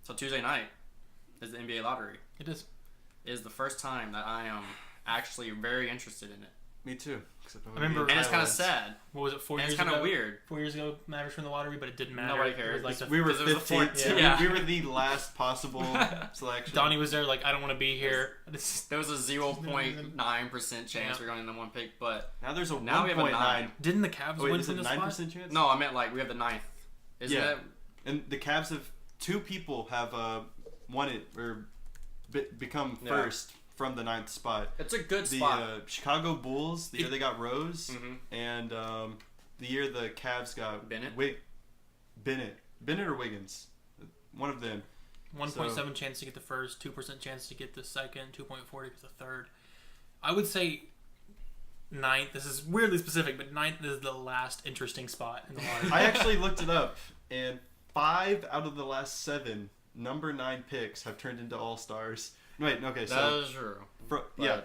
So Tuesday night is the NBA lottery. It is. It is the first time that I am actually very interested in it. Me too. I remember, and it's kind of sad. What was it? 4 years it's ago? kind of weird. 4 years ago, Mavericks won the lottery, but it didn't matter. Nobody cared. Like we were 15th. Yeah. We were the last possible selection. Donnie was there. Like, I don't want to be here. There was a 0.9% chance we're going in the one pick, but now there's a 1.9. Now we have a 9. Didn't the Cavs win from the this 9% spot? chance? No, I meant like we have the 9th. Isn't it? And the Cavs have 2 people have won it or become first from the 9th spot. It's a good spot. The Chicago Bulls, the year they got Rose, and the year the Cavs got Bennett or Wiggins, one of them. 1.7 chance to get the first, 2% chance to get the second, 2.4 to get the third. I would say 9th. This is weirdly specific, but 9th is the last interesting spot in the lottery. I actually looked it up, and 5 out of the last 7 number 9 picks have turned into All-Stars. Wait, okay, so that is true.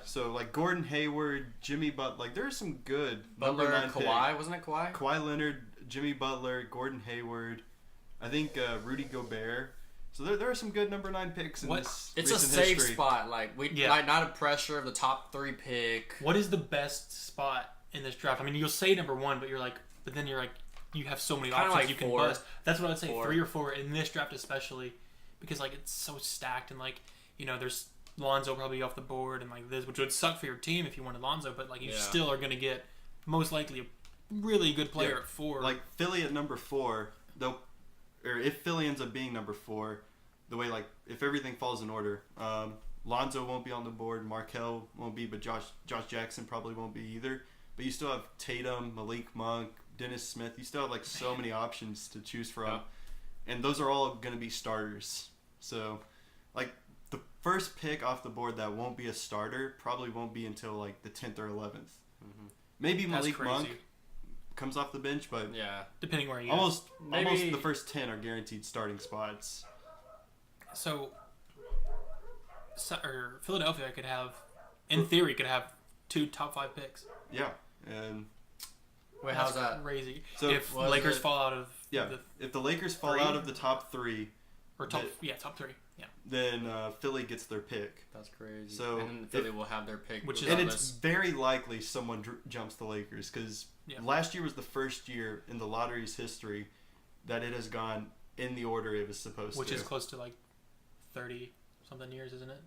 So like Gordon Hayward, Jimmy Butler, like there's some good Butler, number 9 Kawhi, pick. wasn't it Kawhi? Kawhi Leonard, Jimmy Butler, Gordon Hayward, I think Rudy Gobert. So there are some good number 9 picks in this. It's a recent safe history. spot, like like not a pressure of the top 3 pick. What is the best spot in this draft? I mean, you'll say number 1, but then you're like, you have so many Kinda options like you can 4. bust. That's what I would say, 4. 3 or 4 in this draft especially, because like it's so stacked and like there's Lonzo probably off the board and like this, which would suck for your team if you wanted Lonzo, but like you still are gonna get most likely a really good player at 4. Like Philly at number 4, though, or if Philly ends up being number 4, the way like if everything falls in order, Lonzo won't be on the board, Markelle won't be, but Josh Jackson probably won't be either. But you still have Tatum, Malik Monk, Dennis Smith. You still have like so many options to choose from, and those are all gonna be starters. So, like the first pick off the board that won't be a starter probably won't be until like the 10th or 11th. Maybe Malik Monk comes off the bench, but depending where you almost the first 10 are guaranteed starting spots. So Philadelphia could have, in theory, 2 top 5 picks. Yeah, and wait, how's that crazy? So if Lakers fall out of if the Lakers fall out of the top 3 or top 3, then Philly gets their pick. That's crazy. So and then Philly will have their pick, and it's very likely someone jumps the Lakers because last year was the first year in the lottery's history that it has gone in the order it was supposed to. Which is close to like 30 something years, isn't it?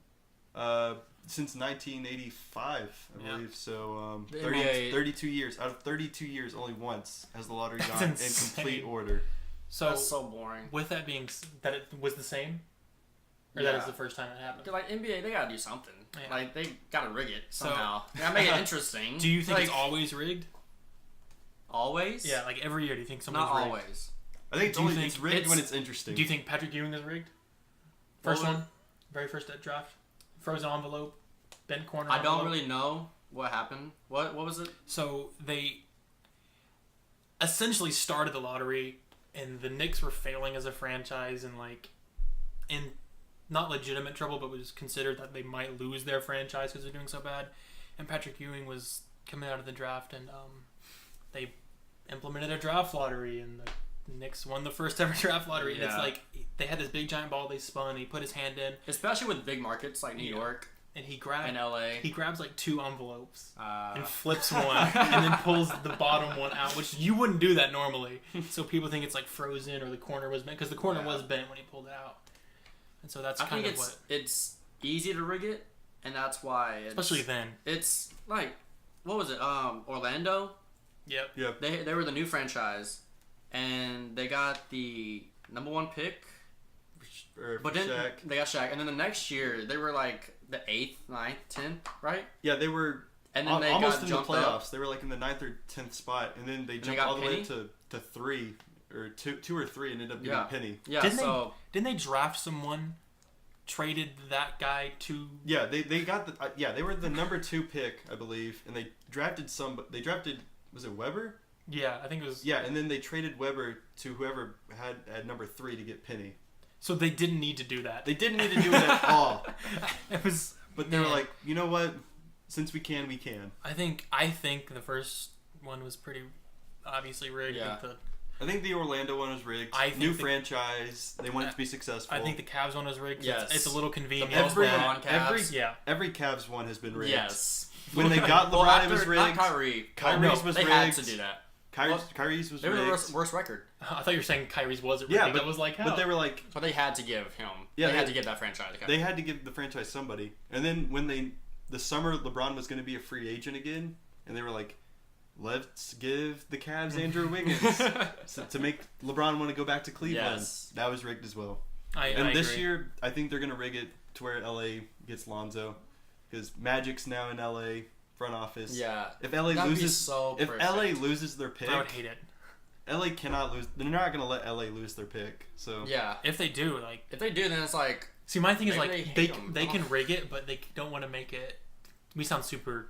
Since 1985, I believe. So 32 years. Out of 32 years, only once has the lottery gone in complete order. So that's so boring. With that being that it was the same, or that is the first time it happened. Like NBA, they gotta do something. Yeah. Like they gotta rig it somehow. They gotta make it interesting. Do you think it's always rigged? Always? Yeah, like every year. Do you think something's rigged? Not always. I think it's rigged when it's interesting. Do you think Patrick Ewing is rigged? First one, very first draft, frozen envelope, bent corner. I don't really know what happened. What was it? So they essentially started the lottery, and the Knicks were failing as a franchise, and like in not legitimate trouble, but was considered that they might lose their franchise because they're doing so bad. And Patrick Ewing was coming out of the draft, and they implemented a draft lottery, and the Knicks won the first ever draft lottery. And it's like they had this big giant ball they spun. He put his hand in, especially with big markets like New York. And he grabs in LA. He grabs like 2 envelopes and flips one, and then pulls the bottom one out, which you wouldn't do that normally. So people think it's like frozen or the corner was bent because the corner was bent when he pulled it out. And so that's kind of what it's easy to rig it, and that's why. Especially then. It's like, what was it? Orlando. Yep. They were the new franchise, and they got the number 1 pick. But then they got Shaq, and then the next year they were like the 8th, 9th, 10th, right? Yeah, they were. And then they almost got in the playoffs. Up. They were like in the 9th or 10th spot, and then they jumped all the way to 3 or 2 or 3, and ended up getting Penny. Yeah. Didn't they draft someone? Traded that guy to. Yeah, they got the they were the number 2 pick, I believe, and they drafted They drafted, was it Weber? Yeah, I think it was. Yeah, and then they traded Weber to whoever had at number 3 to get Penny. So they didn't need to do that. They didn't need to do it at all. It was. But they were like, you know what? Since we can, we can. I think the first one was pretty obviously rigged. Yeah. I think the Orlando one was rigged. New franchise. They want it to be successful. I think the Cavs one was rigged. Yes. It's a little convenient. Every Cavs one has been rigged. Yes. When they got LeBron, it was rigged. Not Kyrie. Kyrie's was rigged. They had to do that. Kyrie's was rigged. They were the worst record. I thought you were saying Kyrie's wasn't rigged. Yeah, but that was like, how? But they were like... But they had to give him. Yeah, they had to give that franchise. They had to give the franchise somebody. And then when the summer LeBron was going to be a free agent again, and they were like, let's give the Cavs Andrew Wiggins to make LeBron want to go back to Cleveland. Yes. That was rigged as well. I this agree. year, I think they're going to rig it to where LA gets Lonzo, because Magic's now in LA front office. Yeah. If LA loses, if LA loses their pick, I would hate it. LA cannot lose. They're not going to let LA lose their pick. So yeah, if they do, then it's like. See, my thing is they can rig it, but they don't want to make it. We sound super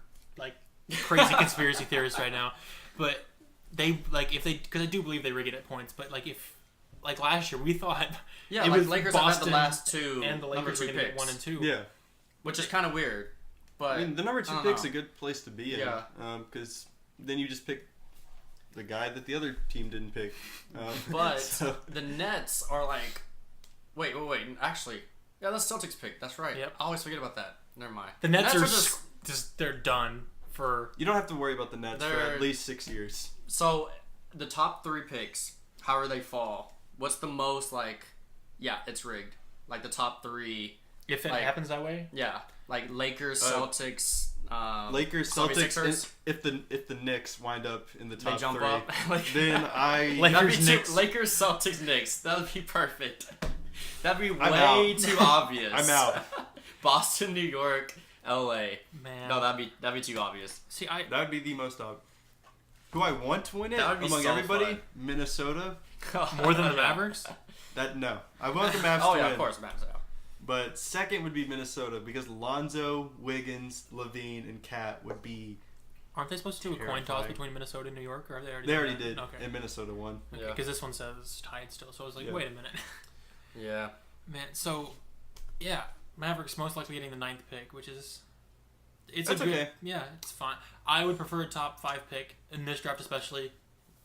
crazy conspiracy theorists right now, but they because I do believe they rig it at points. But if last year we thought it was Lakers had the last two and the Lakers were going to get 1 and 2. Yeah, which is kind of weird. But I mean, the number 2 pick's a good place to be in. Yeah, because then you just pick the guy that the other team didn't pick. But the Nets are like, wait. Actually, yeah, that's Celtics pick. That's right. Yep. I always forget about that. Never mind. The Nets are just they're done for. You don't have to worry about the Nets for at least 6 years. So the top 3 picks, however they fall, what's the most Yeah, it's rigged. The top 3. If it happens that way. Yeah, Lakers, Celtics. Lakers, Celtics. If the Knicks wind up in the top they jump 3, up. then Lakers, Celtics, Knicks. That would be perfect. That'd be way too obvious. I'm out. Boston, New York, L.A. Man, no, that'd be too obvious. See, that would be the most obvious. Who I want to win it that would be among so everybody? fun. Minnesota. More than the Mavericks. No, I want the Mavs to win. Oh yeah, of course, Mavs. Yeah. But second would be Minnesota, because Lonzo, Wiggins, Levine, and Cat would be. Aren't they supposed to do a coin toss between Minnesota and New York, or have they already? They already did, okay. and Minnesota won. Okay, because this one says tied still, so I was like, wait a minute. Yeah. Man, so yeah, Mavericks most likely getting the 9th pick, which is That's okay. Yeah, it's fine. I would prefer a top 5 pick in this draft, especially.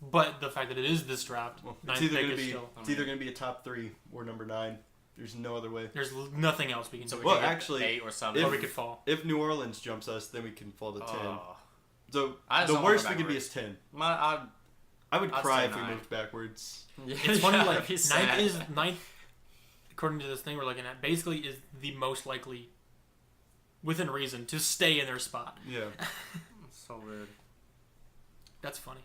But the fact that it is this draft, it's either going to be a top 3 or number 9. There's no other way. There's nothing else we can do. So actually, 8 or something. Or we could fall. If New Orleans jumps us, then we can fall to 10. So the worst we could be is 10. I would cry if we moved backwards. Yeah, it's funny, 9th, according to this thing we're looking at, basically is the most likely, within reason, to stay in their spot. Yeah. So weird. That's funny.